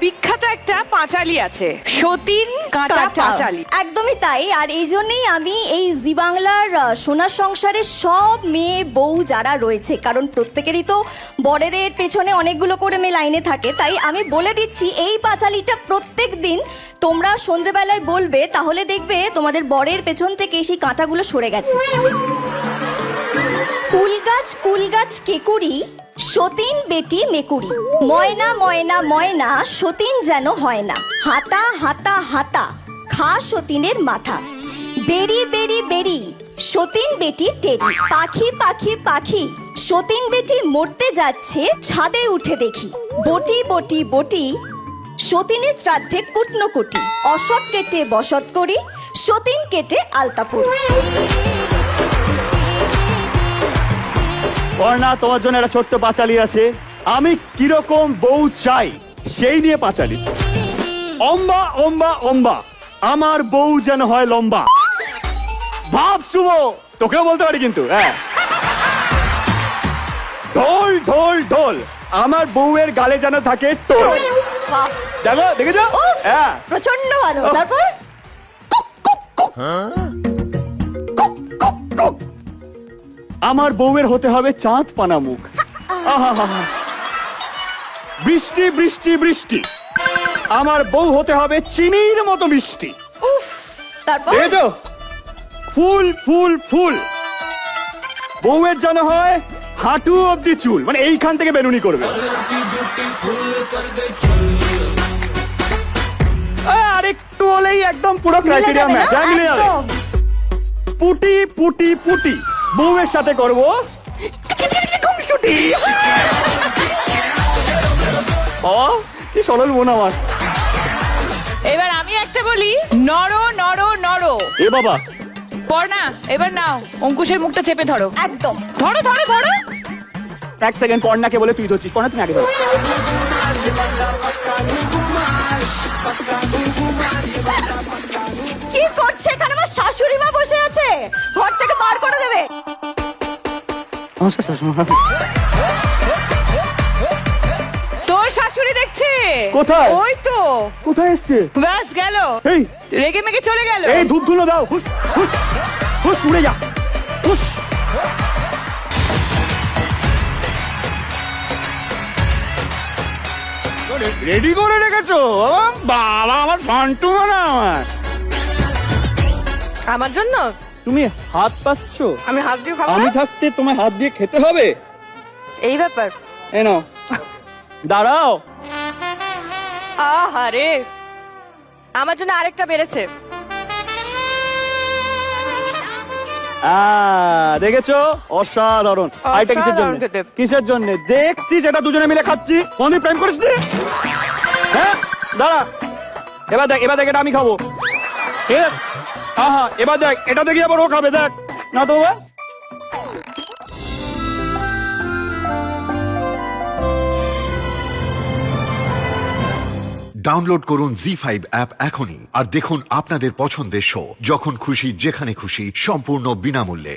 বিখ্যাত একটা পাঁচালী আছে, সতীন কাঁটা পাঁচালী। একদমই তাই। আর এই জন্যই আমি এই জি বাংলার সোনার সংসারের সব মেয়ে বউ যারা রয়েছে, কারণ প্রত্যেকেরই তো বরের পেছনে অনেকগুলো করে মেয়ে লাইনে থাকে, তাই আমি বলে দিচ্ছি এই পাঁচালীটা প্রত্যেক দিন তোমরা সন্ধেবেলায় বলবে, তাহলে দেখবে তোমাদের বরের পেছন থেকে সেই কাঁটাগুলো সরে গেছে। কুল গাছ কেকুরি, সতীন বেটি মেকুরি, ময়না ময়না ময়না সতীন যেন হয় না, হাতা হাতা হাতা খা সতীনের মাথা, বেরি বেরি বেরি সতীন বেটি টেরি, পাখি পাখি পাখি সতীন বেটি মরতে যাচ্ছে ছাদে উঠে দেখি, বটি বটি বটি সতীনের শ্রাদ্ধে কুটনো কুটি, অসৎ কেটে বসত করি সতীন কেটে আলতা পড়ি। বর্ণা, তোমার জন্য একটা ছোট্ট পাঁচালী আছে। আমি কিরকম বউ চাই সেই নিয়ে পাঁচালী। অম্বা অম্বা অম্বা আমার বউ যেন হয় লম্বা। ভাব শুভ, তোকেও বলতে পারি কিন্তু। হ্যাঁ, ঢোল ঢোল ঢোল আমার বউয়ের গালে যেন থাকে টোল। দেখো, দেখেছো? হ্যাঁ, প্রচন্ড ভালো। তারপর আমার বউয়ের হতে হবে চাঁদ পানা মুখ। আহা, বৃষ্টি বৃষ্টি বৃষ্টি আমার বউ হতে হবে চিনির মতো মিষ্টি। উফ, তারপর দেখেছো? ফুল ফুল ফুল বউয়ের যেন হয় হাঁটু অব্দি চুল, মানে এইখান থেকে বেনুনি করবে। আরেকটু হলেই একদম পুরো ক্রাইটেরিয়া ম্যাচ। মিলে যাবে। পুটি পুটি পুটি বউয়ের সাথে করবো খুনসুটি। কি সরল মন আমার। এবার আমি একটা বলি, নরো নরো নরো। এ বাবা, পড়না, এবার নাও অঙ্কুশের মুখটা চেপে ধরো। একদম ধরো ধরো ধরো। এক সেকেন্ড, পর্ণাকে বলে তুই ধরছিস। পর্ণা, তুমি আগে ধরো। কি করছে এখানে? আমার শাশুড়ি মা বসে আছে, ঘর থেকে বার করে দেবে। নমস্কার শাশুড়ি মা। তোর শাশুড়ি দেখছে। কোথায়? ওই তো। কোথায় এসছে? ব্যাস গেল, এই রেগে মেগে চলে গেল। এই ধূপ ধুলো দাও। হুস হুস হুস, উড়ে যা। হুস। রেডি করে রেখেছো? বাবা, আমার ফান্টু না আমার। আমার জন্য তুমি হাত পাচ্ছ? আমি হাত দিয়ে খাবো আমি না? থাকতে তোমায় হাত দিয়ে খেতে হবে? এই ব্যাপার। এনো, দাঁড়াও। আহারে, আমার জন্য আরেকটা বেড়েছে। দেখেছো? অসাধারণ। আইটা কিসের জন্য? খেতে। কিসের জন্য? দেখছি যেটা দুজনে মিলে খাচ্ছি। কোনদিন প্রেম করিস নি? হ্যাঁ, দাঁড়া। এবার দেখ, এবার দেখ, এটা আমি খাবো। ঠিক আছে? হ্যাঁ, এবার দেখ, এটা দেখি আবার ও খাবে। দেখ না তো বাবা। ডাউনলোড করুন জি5 অ্যাপ এখনই আর দেখুন আপনাদের পছন্দের শো যখন খুশি যেখানে খুশি সম্পূর্ণ বিনামূল্যে।